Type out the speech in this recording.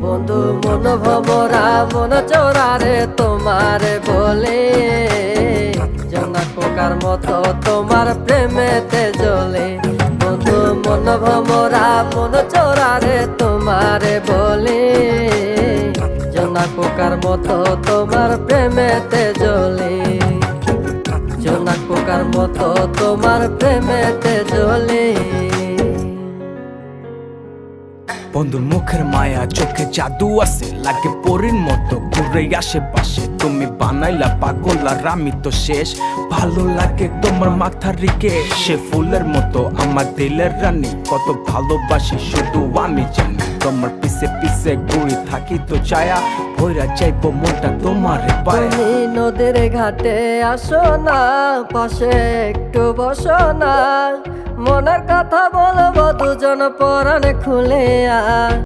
বন্ধু মন ভমরা মন চোরারে তোমারে বলে, জোনাক পোকার মতো তোমার প্রেমেতে জ্বলে। বন্ধু মন ভমরা মন চোরারে তোমারে বলে, জোনাক পোকার মতো তোমার প্রেমেতে জ্বলে। জোনাক পোকার মতো তোমার প্রেমেতে জ্বলে। বন্ধুর মুখের মায়া চোখে জাদু আছে, লাগে পরীর মতো ঘুরে আশেপাশে। তুমি বানাইলা পাগল আর আমি তো শেষ। ভালো লাগে তোমার মাথার রিকে, সে ফুলের মতো আমার দিলের রানী। কত ভালোবাসি শুধু আমি জানি, তোমার পিছে পিছে ঘুরে থাকি তো ছায়া। ভৈরা চাইবো মনটা তোমার পায়ে। তুমি নদীর ঘাটে আসো না, পাশে একটু বসো না, মনের কথা বলবো দুজন পরাণ খুলে।